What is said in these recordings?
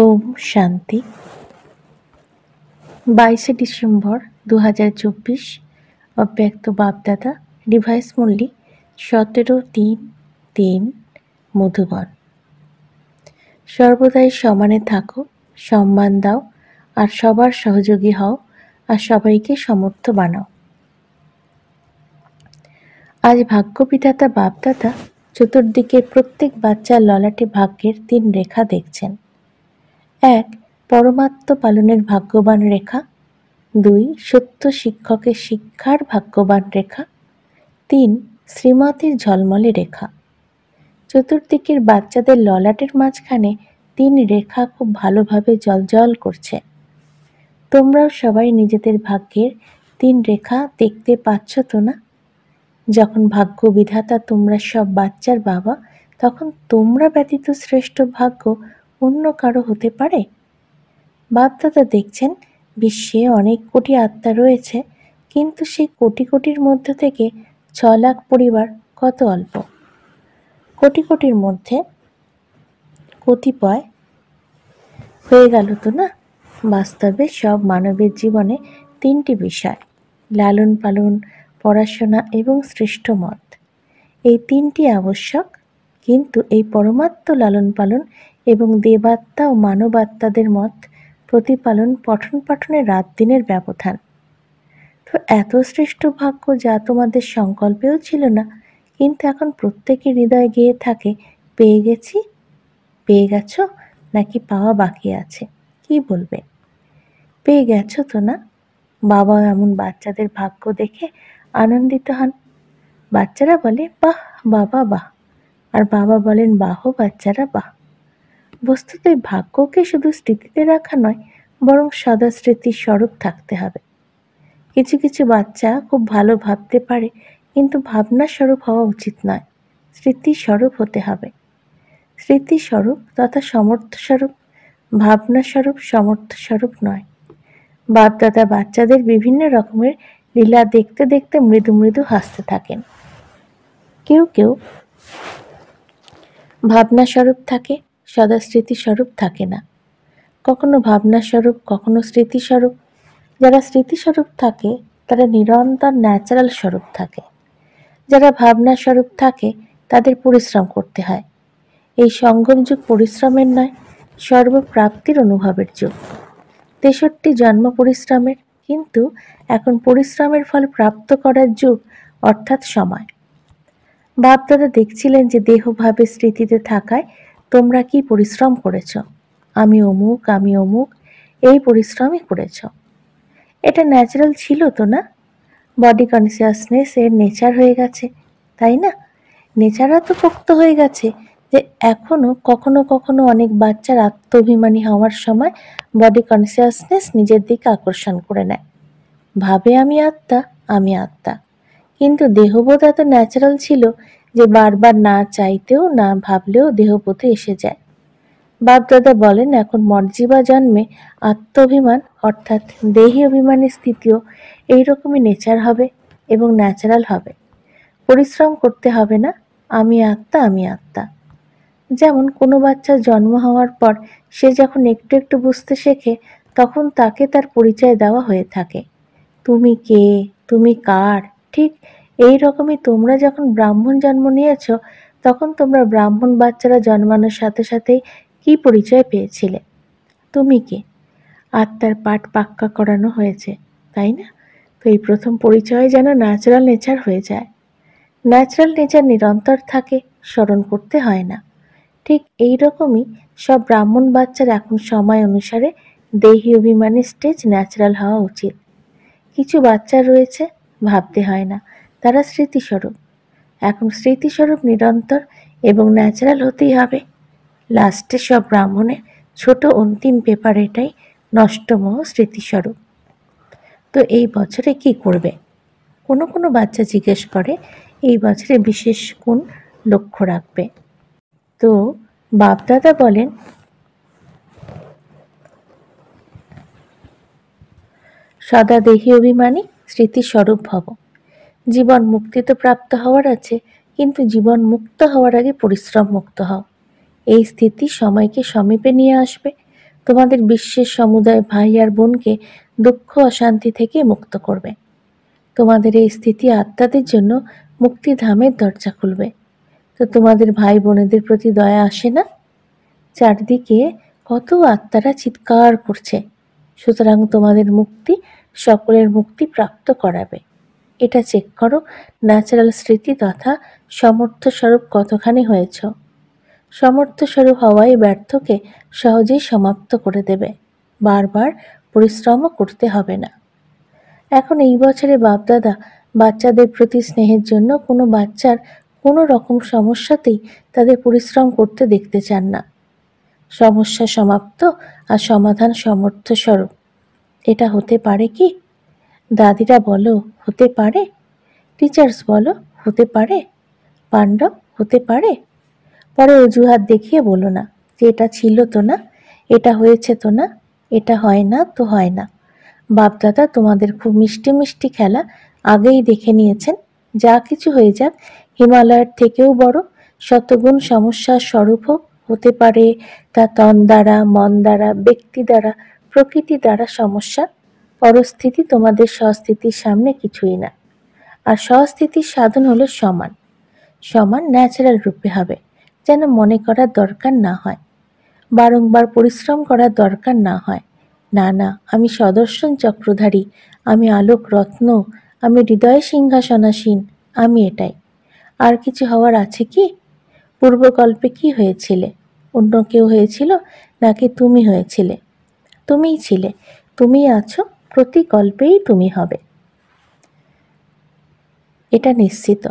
ওম শান্তি। 22শে ডিসেম্বর 2024। অব্যক্ত বাপদাদা, ডিভাইস মূল্যী 17-3-3, মধুবন। সর্বদাই সমানে থাকো, সম্মান দাও, আর সবার সহযোগী হও, আর সবাইকে সমর্থ বানাও। আজ ভাগ্যবিধাতা বাপদাদা চতুর্দিকে প্রত্যেক বাচ্চার ললাটে ভাগ্যের 3 রেখা দেখছেন। 1. পরমাত্ম পালনের ভাগ্যবান রেখা। 2. সত্য শিক্ষকের শিক্ষার ভাগ্যবান রেখা। 3. শ্রীমতীর ঝলমলে রেখা। চতুর্দিকের বাচ্চাদের ললাটের মাঝখানে 3 রেখা খুব ভালোভাবে জ্বলজ্বল করছে। তোমরাও সবাই নিজেদের ভাগ্যের 3 রেখা দেখতে পাচ্ছ তো না? যখন ভাগ্য বিধাতা তোমরা সব বাচ্চার বাবা, তখন তোমরা ব্যতীত শ্রেষ্ঠ ভাগ্য অন্য কারো হতে পারে? বাপদাদা দেখছেন বিশ্বে অনেক কোটি আত্মা রয়েছে, কিন্তু সেই কোটি কোটির মধ্য থেকে 6 লাখ পরিবার কত অল্প। কোটি কোটির মধ্যে কতিপয় হয়ে গেল তো না? বাস্তবে সব মানবের জীবনে 3টি বিষয়: লালন পালন, পড়াশোনা এবং শ্রেষ্ঠ মত। এই 3টি আবশ্যক, কিন্তু এই পরমাত্ম লালন পালন এবং দেবাত্মা ও মানবাত্মাদের মত প্রতিপালন পঠন পাঠনে রাত দিনের ব্যবধান। তো এত শ্রেষ্ঠ ভাগ্য যা তোমাদের সংকল্পেও ছিল না, কিন্তু এখন প্রত্যেকের হৃদয়ে গেয়ে থাকে, পেয়ে গেছি। পেয়ে গেছো নাকি পাওয়া বাকি আছে? কি বলবে? পেয়ে গেছো তো না? বাবা এমন বাচ্চাদের ভাগ্য দেখে আনন্দিত হন। বাচ্চারা বলে বাহ বাবা বাহ, আর বাবা বলেন বাহ বাচ্চারা বাহ। বস্তুত এই ভাগ্যকে শুধু স্মৃতিতে রাখা নয়, বরং সদা স্মৃতির স্বরূপ থাকতে হবে। কিছু কিছু বাচ্চা খুব ভালো ভাবতে পারে, কিন্তু ভাবনা স্বরূপ হওয়া উচিত নয়, স্মৃতির স্বরূপ হতে হবে। স্মৃতি স্বরূপ তথা সমর্থ স্বরূপ, ভাবনা স্বরূপ সমর্থ স্বরূপ নয়। বাপদাদা বাচ্চাদের বিভিন্ন রকমের লীলা দেখতে দেখতে মৃদু মৃদু হাসতে থাকেন। কেউ কেউ ভাবনা স্বরূপ থাকে, সদা স্মৃতি স্বরূপ থাকে না। কখনো ভাবনা স্বরূপ, কখনো স্মৃতি স্বরূপ। যারা স্মৃতি স্বরূপ থাকে তারা নিরন্তর ন্যাচারাল স্বরূপ থাকে। যারা ভাবনা স্বরূপ থাকে তাদের পরিশ্রম করতে হয়। এই সঙ্গম যুগ পরিশ্রমের নয়, সর্বপ্রাপ্তির অনুভবের যুগ। 63 জন্ম পরিশ্রমের, কিন্তু এখন পরিশ্রমের ফল প্রাপ্ত করার যুগ, অর্থাৎ সময়। বাপদাদা দেখছিলেন যে দেহভাবে স্মৃতিতে থাকায় তোমরা কি পরিশ্রম করেছ। আমি অমুক, আমি অমুক, এই পরিশ্রমই করেছ। এটা ন্যাচারাল ছিল তো না? বডি কনসিয়াসনেস এর নেচার হয়ে গেছে, তাই না? নেচার এত পোক্ত হয়ে গেছে যে এখনো কখনো কখনো অনেক বাচ্চার আত্মাভিমানী হওয়ার সময় বডি কনসিয়াসনেস নিজের দিকে আকর্ষণ করে নেয়, ভাবে আমি আত্মা, আমি আত্মা। কিন্তু দেহবোধ এত ন্যাচারাল ছিল যে বারবার না চাইতেও না ভাবলেও দেহবোধে এসে যায়। বাপদাদা বলেন এখন মর্জিবা জন্মে আত্মাভিমান অর্থাৎ দেহী অভিমানের স্থিতিও এইরকমই নেচার হবে এবং ন্যাচারাল হবে। পরিশ্রম করতে হবে না, আমি আত্মা, আমি আত্মা। যেমন কোনো বাচ্চার জন্ম হওয়ার পর সে যখন একটু একটু বুঝতে শেখে, তখন তাকে তার পরিচয় দেওয়া হয়ে থাকে। তুমি কে, তুমি কার। ঠিক এই রকমই তোমরা যখন ব্রাহ্মণ জন্ম নিয়েছ, তখন তোমরা ব্রাহ্মণ বাচ্চারা জন্মানোর সাথে সাথেই কি পরিচয় পেয়েছিলে? তুমি কে? আত্মার পাঠ পাক্কা করানো হয়েছে, তাই না? তো এই প্রথম পরিচয় যেন ন্যাচারাল নেচার হয়ে যায়। ন্যাচারাল নেচার নিরন্তর থাকে, স্মরণ করতে হয় না। ঠিক এই রকমই সব ব্রাহ্মণ বাচ্চার এখন সময় অনুসারে দেহী অভিমানী স্টেজ ন্যাচারাল হওয়া উচিত। কিছু বাচ্চা রয়েছে, ভাবতে হয় না, তারা স্মৃতিস্বরূপ। এখন স্মৃতিস্বরূপ নিরন্তর এবং ন্যাচারাল হতেই হবে। লাস্টে সব ব্রাহ্মণের ছোট অন্তিম পেপার এটাই, নষ্টমোহ স্মৃতিস্বরূপ। তো এই বছরে কি করবে? কোনো কোনো বাচ্চা জিজ্ঞেস করে এই বছরে বিশেষ কোন লক্ষ্য রাখবে। তো বাপদাদা বলেন সদা দেহী অভিমানী স্মৃতিস্বরূপ ভব। জীবন মুক্তি তো প্রাপ্ত হওয়ার আছে, কিন্তু জীবন মুক্ত হওয়ার আগে পরিশ্রম মুক্ত হও। এই স্থিতি সময়কে সমীপে নিয়ে আসবে। তোমাদের বিশ্বের সমুদায় ভাই আর বোনকে দুঃখ অশান্তি থেকে মুক্ত করবে। তোমাদের এই স্থিতি আত্মাদের জন্য মুক্তিধামের দরজা খুলবে। তো তোমাদের ভাই বোনেদের প্রতি দয়া আসে না? চারদিকে কত আত্মারা চিৎকার করছে, সুতরাং তোমাদের মুক্তি সকলের মুক্তি প্রাপ্ত করাবে। এটা চেক করো ন্যাচারাল স্মৃতি তথা সমর্থ স্বরূপ কতখানি হয়েছ। সমর্থ স্বরূপ হওয়াই ব্যর্থকে সহজেই সমাপ্ত করে দেবে, বারবার পরিশ্রমও করতে হবে না। এখন এই বছরে বাপদাদা বাচ্চাদের প্রতি স্নেহের জন্য কোনো বাচ্চার কোনো রকম সমস্যাতেই তাদের পরিশ্রম করতে দেখতে চান না। সমস্যা সমাপ্ত আর সমাধান সমর্থ স্বরূপ। এটা হতে পারে কি? দাদিরা বলো হতে পারে, টিচার্স বলো হতে পারে, পাণ্ডব হতে পারে। পরে অজুহাত দেখিয়ে বলো না যে এটা ছিল তো না, এটা হয়েছে তো না, এটা হয় না তো হয় না। বাপদাদা তোমাদের খুব মিষ্টি মিষ্টি খেলা আগেই দেখে নিয়েছেন। যা কিছু হয়ে যাক, হিমালয়ের থেকেও বড় শতগুণ সমস্যার স্বরূপ হোক, হতে পারে তা তন দ্বারা, মন দ্বারা, ব্যক্তি দ্বারা, প্রকৃতি দ্বারা সমস্যা, পরস্থিতি তোমাদের স্বস্থিতির সামনে কিছুই না। আর স্বস্থিতির সাধন হলো সমান। সমান ন্যাচারাল রূপে হবে, যেন মনে করার দরকার না হয়, বারংবার পরিশ্রম করার দরকার না হয়। না না, আমি সদর্শন চক্রধারী, আমি আলোক রত্ন, আমি হৃদয় সিংহাসনাসীন, আমি এটাই। আর কিছু হওয়ার আছে কি? পূর্বকল্পে কি হয়েছিলে? অন্য কেউ হয়েছিল নাকি তুমি হয়েছিলে? তুমিই ছিলে, তুমিই আছো, প্রতি কল্পেই তুমি হবে। এটা নিশ্চিত।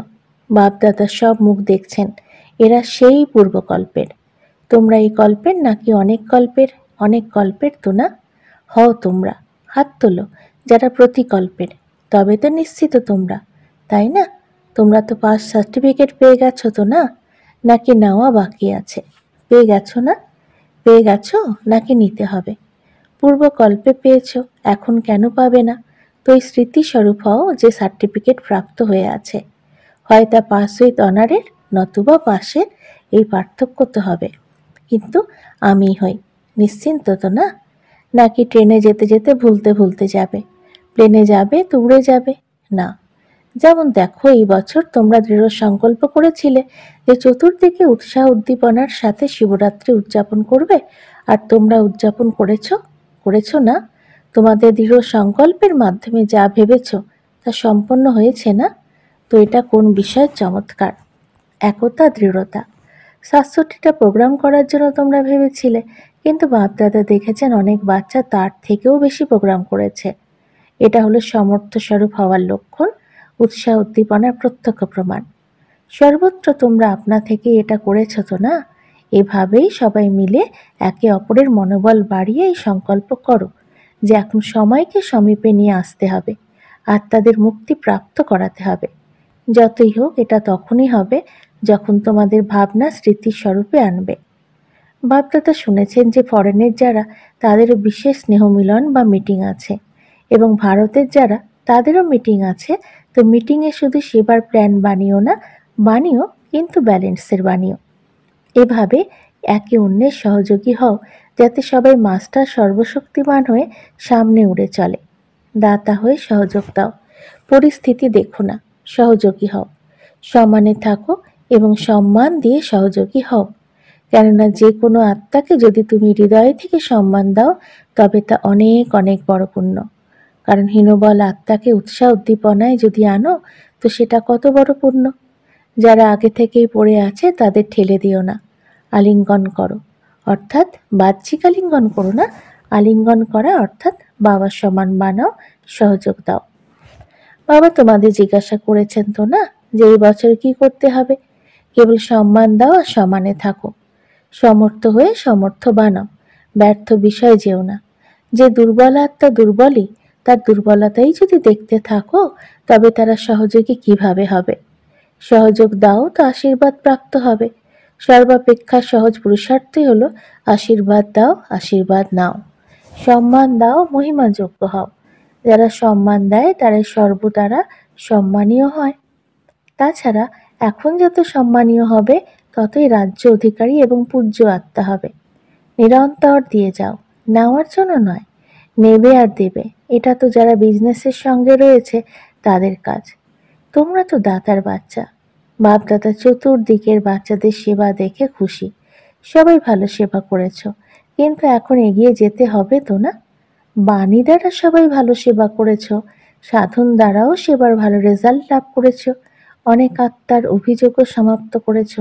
বাপদাদা সব মুখ দেখছেন, এরা সেই পূর্বকল্পের। তোমরা এই কল্পের নাকি অনেক কল্পের? অনেক কল্পের তো না? হও তোমরা, হাত তোলো যারা প্রতিকল্পের। তবে তো নিশ্চিত তোমরা, তাই না? তোমরা তো পাস সার্টিফিকেট পেয়ে গেছো তো না? নাকি নেওয়া বাকি আছে? পেয়ে গেছো না? পেয়ে গেছো নাকি নিতে হবে? পূর্বকল্পে পেয়েছো, এখন কেন পাবে না? তো এই স্মৃতিস্বরূপ হও যে সার্টিফিকেট প্রাপ্ত হয়ে আছে। হয় তা পাস উইথ অনারের নতুবা পাশের, এই পার্থক্য তো হবে। কিন্তু আমি হই নিশ্চিন্ত তো না? নাকি ট্রেনে যেতে যেতে ভুলতে ভুলতে যাবে? প্লেনে যাবে তো উড়ে যাবে? না। যেমন দেখো, এই বছর তোমরা দৃঢ় সংকল্প করেছিলে যে চতুর্দিকে উৎসাহ উদ্দীপনার সাথে শিবরাত্রি উদযাপন করবে, আর তোমরা উদযাপন করেছো না? তোমাদের দৃঢ় সংকল্পের মাধ্যমে যা ভেবেছ তা সম্পন্ন হয়েছে না? তো এটা কোন বিষয়ের চমৎকার? একতা, দৃঢ়তা। ৬৭টা প্রোগ্রাম করার জন্য তোমরা ভেবেছিলে, কিন্তু বাপদাদা দেখেছেন অনেক বাচ্চা তার থেকেও বেশি প্রোগ্রাম করেছে। এটা হলো সমর্থ স্বরূপ হওয়ার লক্ষণ, উৎসাহ উদ্দীপনার প্রত্যক্ষ প্রমাণ। সর্বত্র তোমরা আপনা থেকে এটা করেছ তো না? এভাবেই সবাই মিলে একে অপরের মনোবল বাড়িয়ে এই সংকল্প করো যে এখন সময়কে সমীপে নিয়ে আসতে হবে, আত্মাদের মুক্তি প্রাপ্ত করাতে হবে। যতই হোক, এটা তখনই হবে যখন তোমাদের ভাবনা স্মৃতির স্বরূপে আনবে। বাপদাদা শুনেছেন যে ফরেনের যারা, তাদেরও বিশেষ স্নেহমিলন বা মিটিং আছে, এবং ভারতের যারা, তাদেরও মিটিং আছে। তো মিটিংয়ে শুধু সেবার প্ল্যান বানিও না, বানিও কিন্তু ব্যালেন্সের বানিও। এভাবে একে অন্যের সহযোগী হও, যাতে সবাই মাস্টার সর্বশক্তিমান হয়ে সামনে উড়ে চলে। দাতা হয়ে সহযোগ দাও, পরিস্থিতি দেখো না, সহযোগী হও। সমানে থাকো এবং সম্মান দিয়ে সহযোগী হও। কেননা যে কোনো আত্মাকে যদি তুমি হৃদয় থেকে সম্মান দাও, তবে তা অনেক অনেক বড় পুণ্য। কারণ হীনবল আত্মাকে উৎসাহ উদ্দীপনায় যদি আনো, তো সেটা কত বড় পুণ্য। যারা আগে থেকেই পড়ে আছে তাদের ঠেলে দিও না, আলিঙ্গন করো। অর্থাৎ বাহ্যিক আলিঙ্গন করো না, আলিঙ্গন করা অর্থাৎ বাবার সমান বানাও, সহযোগ দাও। বাবা তোমাদের জিজ্ঞাসা করেছেন তো না যে এই বছর কি করতে হবে? কেবল সম্মান দাও আর সমানে থাকো। সমর্থ হয়ে সমর্থ বানাও, ব্যর্থ বিষয় যেও না। যে দুর্বল আত্মা দুর্বলই, তার দুর্বলতাই যদি দেখতে থাকো, তবে তারা সহযোগী কিভাবে হবে? সহযোগ দাও তো আশীর্বাদ প্রাপ্ত হবে। সর্বাপেক্ষা সহজ পুরুষার্থই হলো আশীর্বাদ দাও, আশীর্বাদ নাও। সম্মান দাও, মহিমাযোগ্য হও। যারা সম্মান দেয় তারাই সর্বদ্বারা সম্মানীয় হয়। তাছাড়া এখন যত সম্মানীয় হবে, ততই রাজ্য অধিকারী এবং পূজ্য আত্মা হবে। নিরন্তর দিয়ে যাও, নেওয়ার জন্য নয়, নেবে আর দেবে। এটা তো যারা বিজনেসের সঙ্গে রয়েছে তাদের কাজ। তোমরা তো দাতার বাচ্চা। বাপদাদা চতুর্দিকের বাচ্চাদের সেবা দেখে খুশি। সবাই ভালো সেবা করেছ, কিন্তু এখন এগিয়ে যেতে হবে তো না? বাণী দ্বারা সবাই ভালো সেবা করেছ, সাধন দ্বারাও সেবার ভালো রেজাল্ট লাভ করেছ, অনেক আত্মার অভিযোগও সমাপ্ত করেছ।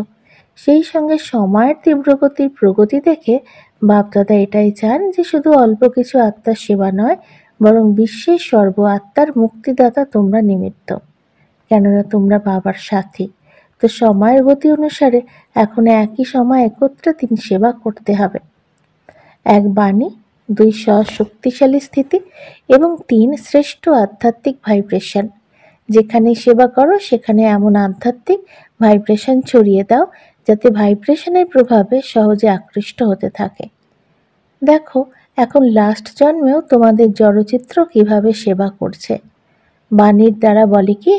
সেই সঙ্গে সময়ের তীব্রগতির প্রগতি দেখে বাপদাদা এটাই চান যে শুধু অল্প কিছু আত্মার সেবা নয়, বরং বিশ্বের সর্ব আত্মার মুক্তিদাতা তোমরা নিমিত্ত। কেননা তোমরা বাবার সাথী। তো সময়ের গতি অনুসারে এখন একই সময় একত্রে ৩ সেবা করতে হবে। ১ বাণী, ২ শক্তিশালী স্থিতি এবং ৩ শ্রেষ্ঠ আধ্যাত্মিক ভাইব্রেশন। যেখানেই সেবা করো সেখানে এমন আধ্যাত্মিক ভাইব্রেশন ছড়িয়ে দাও যাতে ভাইব্রেশনের প্রভাবে সহজে আকৃষ্ট হতে থাকে। দেখো, এখন লাস্ট জন্মেও তোমাদের জড়চিত্র কিভাবে সেবা করছে। বাণীর দ্বারা বলে কি,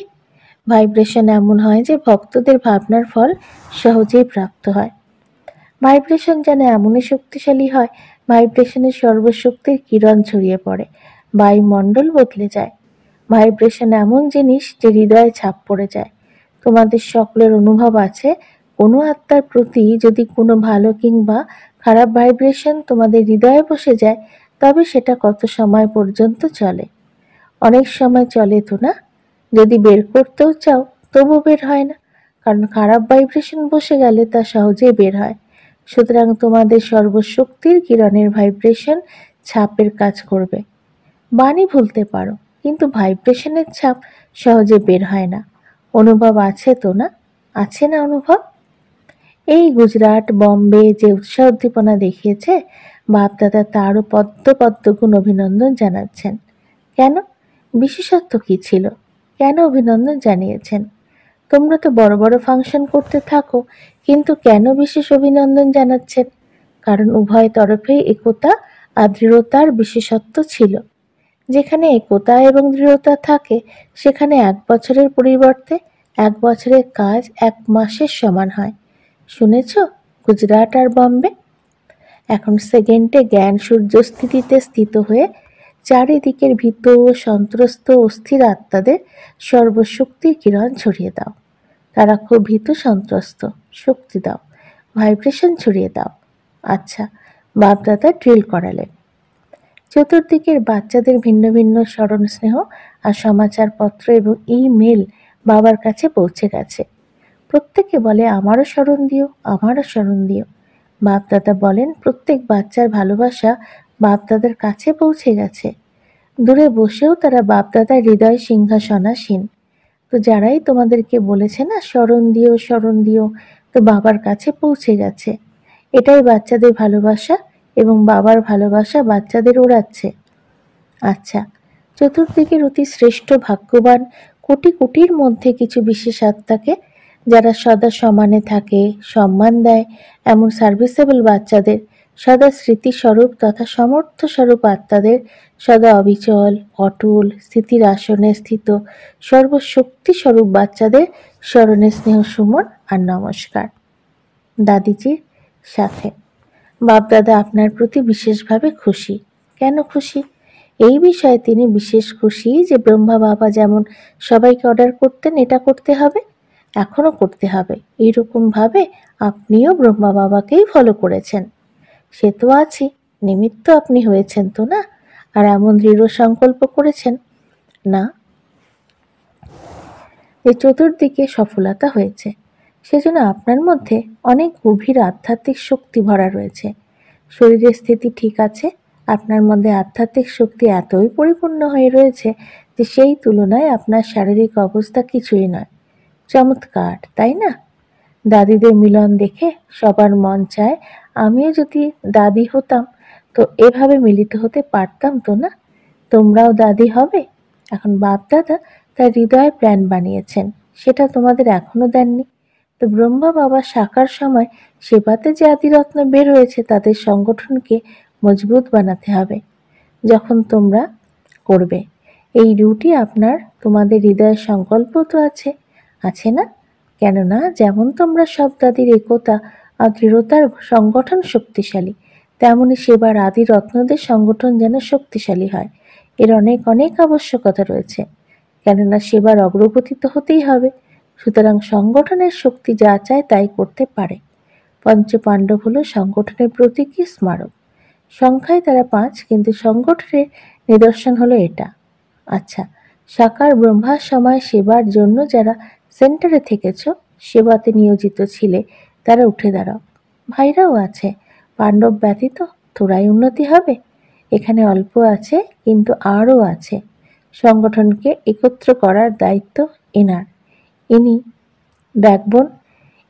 ভাইব্রেশন এমন হয় যে ভক্তদের ভাবনার ফল সহজেই প্রাপ্ত হয়। ভাইব্রেশন যেন এমনই শক্তিশালী হয়, ভাইব্রেশনের সর্বশক্তির কিরণ ছড়িয়ে পড়ে, বায়ুমণ্ডল বদলে যায়। ভাইব্রেশন এমন জিনিস যে হৃদয়ে ছাপ পড়ে যায়। তোমাদের সকলের অনুভব আছে, কোনো আত্মার প্রতি যদি কোনো ভালো কিংবা খারাপ ভাইব্রেশন তোমাদের হৃদয়ে বসে যায়, তবে সেটা কত সময় পর্যন্ত চলে। অনেক সময় চলে তো না? যদি বের করতেও চাও তবু বের হয় না, কারণ খারাপ ভাইব্রেশন বসে গেলে তা সহজেই বের হয়। সুতরাং তোমাদের সর্বশক্তির কিরণের ভাইব্রেশন ছাপের কাজ করবে। বাণী ভুলতে পারো, কিন্তু ভাইব্রেশনের ছাপ সহজে বের হয় না। অনুভব আছে তো না? আছে না অনুভব? এই গুজরাট, বম্বে যে উৎসাহ উদ্দীপনা দেখিয়েছে, বাপদাদা তারও পদ্ম পদ্ম গুণ অভিনন্দন জানাচ্ছেন। কেন? বিশেষত্ব কি ছিল? কেন অভিনন্দন জানিয়েছেন? তোমরা তো বড় বড় ফাংশন করতে থাকো, কিন্তু কেন বিশেষ অভিনন্দন জানাচ্ছেন? কারণ উভয় তরফেই একতা আর দৃঢ়তার বিশেষত্ব ছিল। যেখানে একতা এবং দৃঢ়তা থাকে, সেখানে ১ বছরের পরিবর্তে ১ বছরের কাজ ১ মাসের সমান হয়। শুনেছ গুজরাট আর বম্বে? এখন সেকেন্ডে জ্ঞান সূর্যস্থিতিতে স্থিত হয়ে চারিদিকের ভীত, সন্ত্রস্ত, অস্থির আত্মাদের সর্বশক্তির কিরণ ছড়িয়ে দাও। তারা খুব ভীত, সন্ত্রস্ত। শক্তি দাও, ভাইব্রেশন ছড়িয়ে দাও। আচ্ছা, বাপদাদা ড্রিল করালেন। চতুর্দিকের বাচ্চাদের ভিন্ন ভিন্ন স্মরণ স্নেহ আর সমাচারপত্র এবং ইমেল বাবার কাছে পৌঁছে গেছে। প্রত্যেকে বলে আমারও স্মরণ দিও, আমারও স্মরণ দিও। বাপদাদা বলেন প্রত্যেক বাচ্চার ভালোবাসা বাপদাদার কাছে পৌঁছে গেছে। দূরে বসেও তারা বাপদাদার হৃদয় সিংহাসনাসীন। তো যারাই তোমাদেরকে বলেছে না স্মরণ দিও, স্মরণ দিও, তো বাবার কাছে পৌঁছে গেছে। এটাই বাচ্চাদের ভালোবাসা, এবং বাবার ভালোবাসা বাচ্চাদের ওড়াচ্ছে। আচ্ছা, চতুর্দিকের অতি শ্রেষ্ঠ ভাগ্যবান কোটি কোটির মধ্যে কিছু বিশেষ আত্মাকে, যারা সদা সমানে থাকে, সম্মান দেয়, এমন সার্ভিসেবল বাচ্চাদের, সদা স্মৃতিস্বরূপ তথা সমর্থস্বরূপ আত্মাদের, সদা অবিচল, অটল, স্থিতির আসনে স্থিত সর্বশক্তিস্বরূপ বাচ্চাদের স্মরণে স্নেহ সুমন আর নমস্কার। দাদিজির সাথে বাপদাদা আপনার প্রতি বিশেষভাবে খুশি। কেন খুশি? এই বিষয়ে তিনি বিশেষ খুশি যে ব্রহ্মা বাবা যেমন সবাইকে অর্ডার করতেন এটা করতে হবে, এখনো করতে হবে, এইরকম ভাবে আপনিও ব্রহ্মা বাবাকেই ফলো করেছেন। সে তো আছি, নিমিত্ত আপনি হয়েছেন তো না? আর এমন দৃঢ় সংকল্প করেছেন না যে চতুর্দিকে সফলতা হয়েছে, সেজন্য আপনার মধ্যে অনেক গভীর আধ্যাত্মিক শক্তি ভরা রয়েছে। শরীরের স্থিতি ঠিক আছে, আপনার মধ্যে আধ্যাত্মিক শক্তি এতই পরিপূর্ণ হয়ে রয়েছে যে সেই তুলনায় আপনার শারীরিক অবস্থা কিছুই নয়। চমৎকার, তাই না? দাদিদের মিলন দেখে সবার মন চায় আমিও যদি দাদি হতাম তো এভাবে মিলিত হতে পারতাম তো না? তোমরাও দাদি হবে। এখন বাপ দাদা তার হৃদয়ে প্ল্যান বানিয়েছেন, সেটা তোমাদের এখনো দেননি। তো ব্রহ্মা বাবা শাখার সময় সেবাতে যে আদিরত্ন বের হয়েছে তাদের সংগঠনকে মজবুত বানাতে হবে। যখন তোমরা করবে এই ডিউটি, আপনার তোমাদের হৃদয়ের সংকল্প তো আছে, আছে না? কেননা যেমন তোমরা সব দাদির একতা আর দৃঢ়তার সংগঠন শক্তিশালী, তেমনি সেবার আদি রত্নদের সংগঠন যেন শক্তিশালী হয়। এর অনেক অনেক আবশ্যকতা রয়েছে, কেননা সেবার অগ্রগতি তো হতেই হবে। সুতরাং সংগঠনের শক্তি যা চায় তাই করতে পারে। পঞ্চপাণ্ডব হল সংগঠনের প্রতীকী স্মারক। সংখ্যায় তারা 5, কিন্তু সংগঠনের নিদর্শন হলো এটা। আচ্ছা, সাকার ব্রহ্মার সময় সেবার জন্য যারা সেন্টারে থেকেছ, সেবাতে নিয়োজিত ছিলে, তারা উঠে দাঁড়াও। ভাইরাও আছে, পাণ্ডব ব্যতীত তোরাই উন্নতি হবে। এখানে অল্প আছে, কিন্তু আরও আছে। সংগঠনকে একত্র করার দায়িত্ব এনার। ইনি ব্যাকবোন।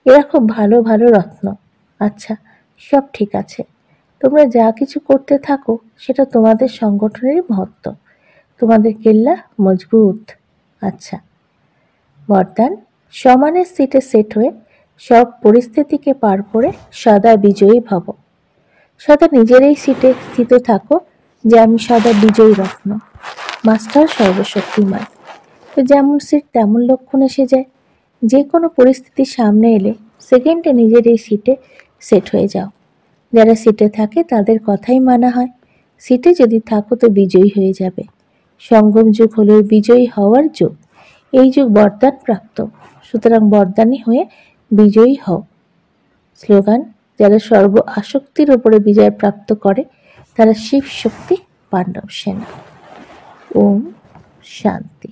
এরা খুব ভালো ভালো রত্ন। আচ্ছা, সব ঠিক আছে। তোমরা যা কিছু করতে থাকো সেটা তোমাদের সংগঠনেরই মহত্ব। তোমাদের কেল্লা মজবুত। আচ্ছা, বরদান, সমানের সিটে সেট হয়ে সব পরিস্থিতিকে পার করে সদা বিজয়ী ভব। সদা নিজের এই সিটে স্থিত থাকো যে আমি সদা বিজয়ী রত্ন, মাস্টার সর্বশক্তিমান। তো যেমন সিট তেমন লক্ষণ এসে যায়। যে কোনো পরিস্থিতির সামনে এলে সেকেন্ডে নিজের এই সিটে সেট হয়ে যাও। যারা সিটে থাকে তাদের কথাই মানা হয়। সিটে যদি থাকো তো বিজয়ী হয়ে যাবে। সঙ্গম যুগ হলো বিজয়ী হওয়ার যুগ। এই যুগ বরদান প্রাপ্ত, সুতরাং বরদানী হয়ে বিজয়ী হও। স্লোগান: যারা সর্ব আসক্তির উপরে বিজয় প্রাপ্ত করে তারা শিব শক্তি পাণ্ডব সেনা। ওম শান্তি।